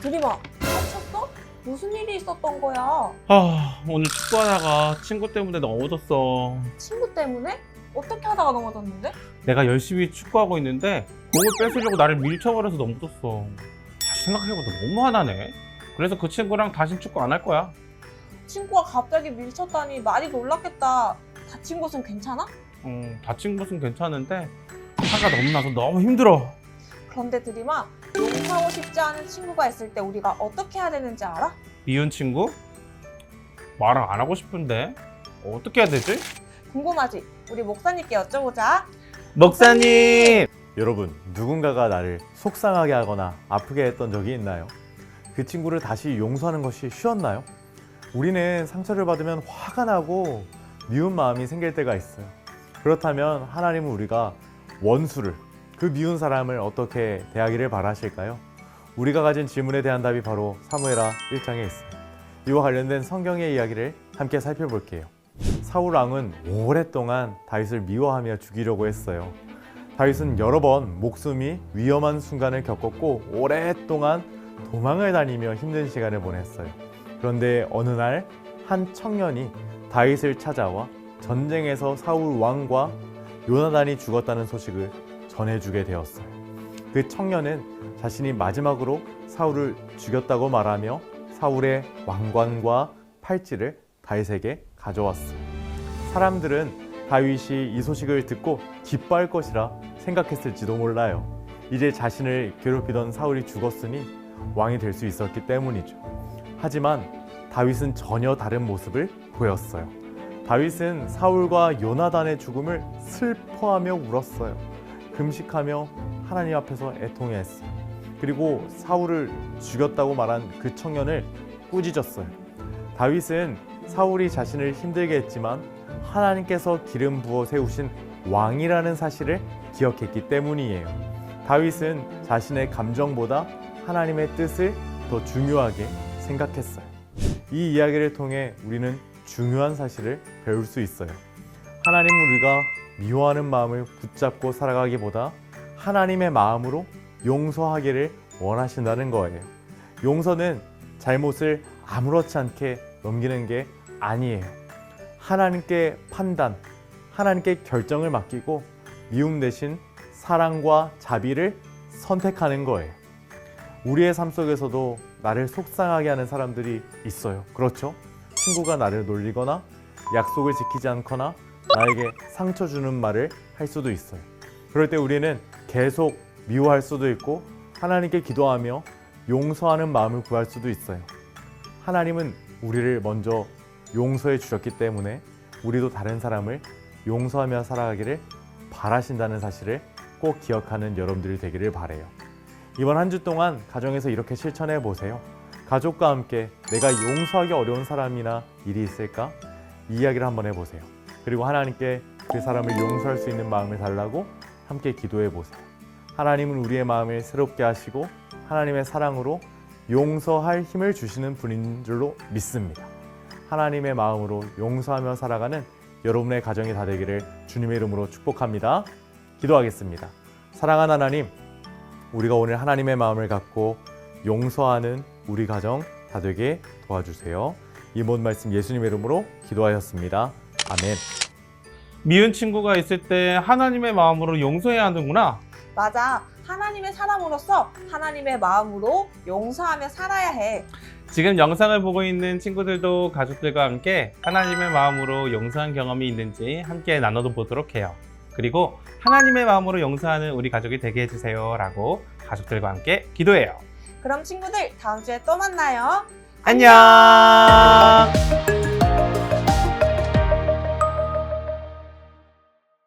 드림아, 다쳤어? 무슨 일이 있었던 거야? 오늘 축구하다가 친구 때문에 넘어졌어. 친구 때문에? 어떻게 하다가 넘어졌는데? 내가 열심히 축구하고 있는데 공을 뺏으려고 나를 밀쳐버려서 넘어졌어. 다시 생각해보니까 너무 화나네. 그래서 그 친구랑 다신 축구 안 할 거야. 친구가 갑자기 밀쳤다니 많이 놀랐겠다. 다친 곳은 괜찮아? 다친 것은 괜찮은데 화가 너무 나서 너무 힘들어. 그런데 드림아, 용서하고 싶지 않은 친구가 있을 때 우리가 어떻게 해야 되는지 알아? 미운 친구? 말을 안 하고 싶은데 어떻게 해야 되지? 궁금하지? 우리 목사님께 여쭤보자. 목사님! 여러분, 누군가가 나를 속상하게 하거나 아프게 했던 적이 있나요? 그 친구를 다시 용서하는 것이 쉬웠나요? 우리는 상처를 받으면 화가 나고 미운 마음이 생길 때가 있어요. 그렇다면 하나님은 우리가 원수를, 그 미운 사람을 어떻게 대하기를 바라실까요? 우리가 가진 질문에 대한 답이 바로 사무엘하 1장에 있습니다. 이와 관련된 성경의 이야기를 함께 살펴볼게요. 사울 왕은 오랫동안 다윗을 미워하며 죽이려고 했어요. 다윗은 여러 번 목숨이 위험한 순간을 겪었고 오랫동안 도망을 다니며 힘든 시간을 보냈어요. 그런데 어느 날 한 청년이 다윗을 찾아와 전쟁에서 사울 왕과 요나단이 죽었다는 소식을 전해주게 되었어요. 그 청년은 자신이 마지막으로 사울을 죽였다고 말하며 사울의 왕관과 팔찌를 다윗에게 가져왔어요. 사람들은 다윗이 이 소식을 듣고 기뻐할 것이라 생각했을지도 몰라요. 이제 자신을 괴롭히던 사울이 죽었으니 왕이 될 수 있었기 때문이죠. 하지만 다윗은 전혀 다른 모습을 보였어요. 다윗은 사울과 요나단의 죽음을 슬퍼하며 울었어요. 금식하며 하나님 앞에서 애통했어요. 그리고 사울을 죽였다고 말한 그 청년을 꾸짖었어요. 다윗은 사울이 자신을 힘들게 했지만 하나님께서 기름 부어 세우신 왕이라는 사실을 기억했기 때문이에요. 다윗은 자신의 감정보다 하나님의 뜻을 더 중요하게 생각했어요. 이 이야기를 통해 우리는 중요한 사실을 배울 수 있어요. 하나님은 우리가 미워하는 마음을 붙잡고 살아가기보다 하나님의 마음으로 용서하기를 원하신다는 거예요. 용서는 잘못을 아무렇지 않게 넘기는 게 아니에요. 하나님께 판단, 하나님께 결정을 맡기고 미움 대신 사랑과 자비를 선택하는 거예요. 우리의 삶 속에서도 나를 속상하게 하는 사람들이 있어요. 그렇죠? 친구가 나를 놀리거나 약속을 지키지 않거나 나에게 상처 주는 말을 할 수도 있어요. 그럴 때 우리는 계속 미워할 수도 있고 하나님께 기도하며 용서하는 마음을 구할 수도 있어요. 하나님은 우리를 먼저 용서해 주셨기 때문에 우리도 다른 사람을 용서하며 살아가기를 바라신다는 사실을 꼭 기억하는 여러분들이 되기를 바라요. 이번 한 주 동안 가정에서 이렇게 실천해 보세요. 가족과 함께 내가 용서하기 어려운 사람이나 일이 있을까? 이 이야기를 한번 해보세요. 그리고 하나님께 그 사람을 용서할 수 있는 마음을 달라고 함께 기도해 보세요. 하나님은 우리의 마음을 새롭게 하시고 하나님의 사랑으로 용서할 힘을 주시는 분인 줄로 믿습니다. 하나님의 마음으로 용서하며 살아가는 여러분의 가정이 다 되기를 주님의 이름으로 축복합니다. 기도하겠습니다. 사랑하는 하나님, 우리가 오늘 하나님의 마음을 갖고 용서하는 우리 가정 다 되게 도와주세요. 이 모든 말씀 예수님의 이름으로 기도하였습니다. 아멘. 미운 친구가 있을 때 하나님의 마음으로 용서해야 하는구나. 맞아. 하나님의 사람으로서 하나님의 마음으로 용서하며 살아야 해. 지금 영상을 보고 있는 친구들도 가족들과 함께 하나님의 마음으로 용서한 경험이 있는지 함께 나눠도 보도록 해요. 그리고 하나님의 마음으로 용서하는 우리 가족이 되게 해주세요 라고 가족들과 함께 기도해요. 그럼 친구들, 다음 주에 또 만나요. 안녕.